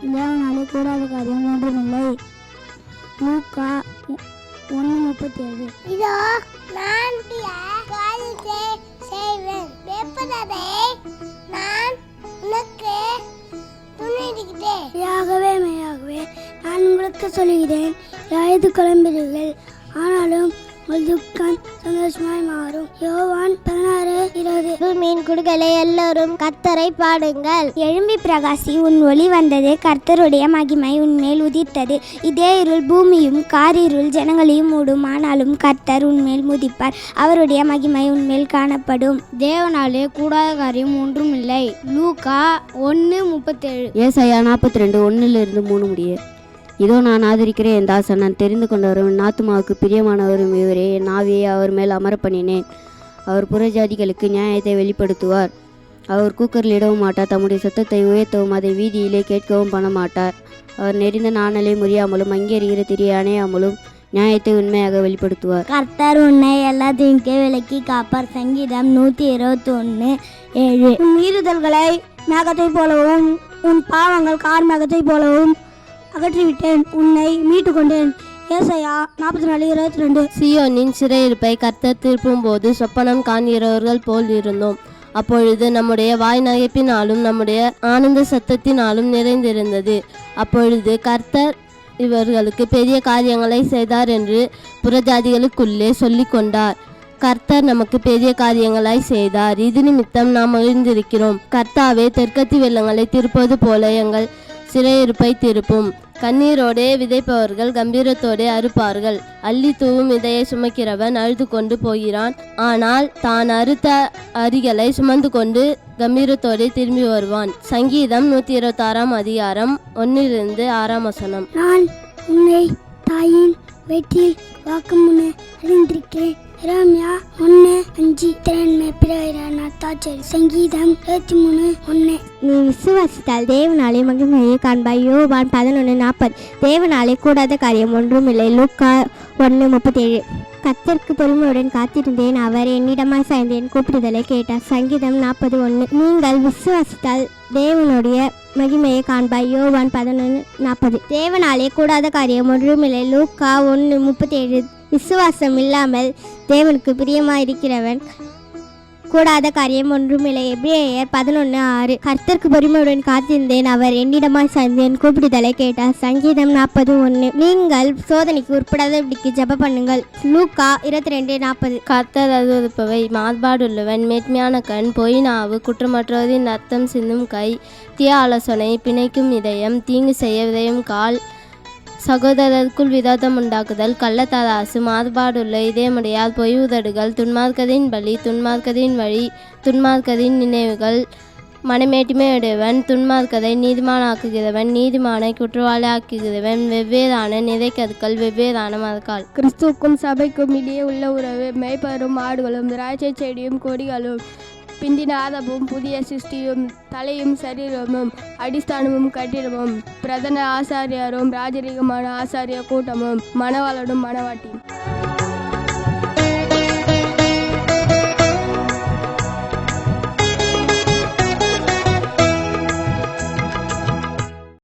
தேவனாலே கூடாத காரியம் ஒன்றுமில்லை. லூக்கா 1:37. இதோ நான் காரியத்தை செய்வேன், வெப்பதை நான் உனக்கு துணிக்கிறேன். மெய்யாகவே நான் உங்களுக்கு சொல்லுகிறேன், யாரது குழம்புகிறீர்கள், ஆனாலும் உங்கள் துக்கம் சந்தோஷமாய் மாறும். யோவான் 16:20. பூமியின் குடிகளை எல்லோரும் கர்த்தரை பாடுங்கள். எழும்பி பிரகாசி, உன் ஒளி வந்தது, கர்த்தருடைய மகிமை உன்மேல் உதித்தது. இதே இருள் பூமியும் காரிருள் ஜனங்களையும் மூடும், ஆனாலும் கர்த்தர் உன்மேல் முதிப்பார், அவருடைய மகிமை உன்மேல் காணப்படும். தேவனாலே கூடாத காரியம் ஒன்றுமில்லை. லூக்கா 1:37. ஏசாயா 42:1-3 முடிய. இதோ நான் ஆதரிக்கிறேன் என் தாசன், நான் தெரிந்து கொண்டவரும் என் ஆத்துமாவுக்கு பிரியமானவரும் இவரே. என் ஆவியை அவர் மேல் அமர பண்ணினேன். அவர் புறஜாதிகளுக்கு நியாயத்தை வெளிப்படுத்துவார். அவர் கூக்கரிலிடவும் மாட்டார், தம்முடைய சத்தத்தை உயர்த்தவும் அதை வீதியிலே கேட்கவும் பண்ண மாட்டார். அவர் நெறிந்த நாணலை முறியாமலும் அங்கேறிகிற திரியை அணையாமலும் நியாயத்தை உண்மையாக வெளிப்படுத்துவார். கர்த்தர் உன்னை எல்லா தீங்கே விலக்கி காப்பார். சங்கீதம் 121:7. உன் மீறுதல்களை மேகத்தை போலவும் உன் பாவங்கள் கார் மேகத்தை போலவும் அகற்றிவிட்டேன், உன்னை மீட்டு கொண்டேன். ஏசாயா 44:22. சீயோனின் சிறையிருப்பை கர்த்தர் திருப்பும் போது சொப்பனம் காண்கிறவர்கள் போல் இருந்தோம். அப்பொழுது நம்முடைய வாய் நகைப்பினாலும் நம்முடைய ஆனந்த சத்தத்தினாலும் நிறைந்திருந்தது. அப்பொழுது கர்த்தர் இவர்களுக்கு பெரிய காரியங்களை செய்தார் என்று புறஜாதிகளுக்குள்ளே சொல்லி கொண்டார். கர்த்தர் நமக்கு பெரிய காரியங்களாய் செய்தார், இது நிமித்தம் நாம் மகிழ்ந்திருக்கிறோம். கர்த்தாவே, தெற்கத்தி வெள்ளங்களை திருப்பது போல எங்கள் சிறையிருப்பை திருப்பும். கண்ணீரோடே விதைப்பவர்கள் கம்பீரத்தோடே அறுப்பார்கள். அள்ளி தூவும் விதையை சுமக்கிறவன் அழுது கொண்டு போகிறான், ஆனால் தான் அறுத்த அரிகளை சுமந்து கொண்டு கம்பீரத்தோடே திரும்பி வருவான். சங்கீதம் 126:1-6. நான் உன்னை தாயின் வயிற்றில் வாக்கும் முன்னே அறிந்திருக்கிறேன். எரேமியா 1:5. திறன்மை பிறகு சங்கீதம் 23:1. நீ விசுவாசித்தால் தேவனாலே மகிமையை காண்பாய். யோவான் 11:40. தேவனாலே கூடாத காரியம் ஒன்றுமில்லை. லூக்கா 1:37. கர்த்தருக்கு பொறுமையுடன் காத்திருந்தேன், அவர் என்னிடமாய் சாய்ந்தேன், கூப்பிடுதலை கேட்டார். சங்கீதம் 40:1. நீங்கள் விசுவாசித்தால் தேவனுடைய மகிமையை காண்பாய். யோவான் 11:40. தேவனாலே கூடாத காரியம் ஒன்றுமில்லை. லூக்கா 1:37. விசுவாசம் இல்லாமல் தேவனுக்கு பிரியமாயிருக்கிறவன் கூடாத காரியம் ஒன்றுமில்லை. எபிரேயர் 11:6. கர்த்தருக்கு பொறுமையுடன் காத்திருந்தேன், அவர் என்னிடமாய் சாய்ந்தேன், கூப்பிடுதலை கேட்டார். சங்கீதம் 40:1. நீங்கள் சோதனைக்கு உட்படாதபடிக்கு ஜெபம் பண்ணுங்கள். லூக்கா 22:40. கர்த்தர் அருவருப்பவை மாறுபாடுள்ளவன், மேன்மையான கண், பொய் நாவு, குற்றமற்றவரின் ரத்தம் சிந்தும் கை, தீய ஆலோசனை, பிணைக்கும் இதயம், தீங்கு செய்ய விதையும் கால், சகோதரருக்குள் விரோதம் உண்டாக்குதல், கள்ளத்தராசு, மாறுபாடுள்ள இதயமுடையார், பொய் உதடுகள், துன்மார்க்கதின் பலி, துன்மார்க்கதின் வழி, துன்மார்க்கதின் நினைவுகள், மனமேட்டுமையுடையவன், துன்மார்க்கதை நீதிமானாக்குகிறவன், நீதிமானை குற்றவாளி ஆக்குகிறவன், வெவ்வேறான நிறைக்கற்கள், வெவ்வேறான மரக்கால். கிறிஸ்துவுக்கும் சபைக்கும் இடையே உள்ள உறவு. மேய்ப்பரும் ஆடுகளும் திராட்சை செடியும் கொடிகளும் பிந்தின ஆதமும் புதிய சிருஷ்டியும் தலையும் சரீரமும் அடிஸ்தானமும் கட்டிடமும் பிரதான ஆசாரியரும் ராஜரீகமான ஆசாரிய கூட்டமும் மணவாளனும் மணவாட்டியும்.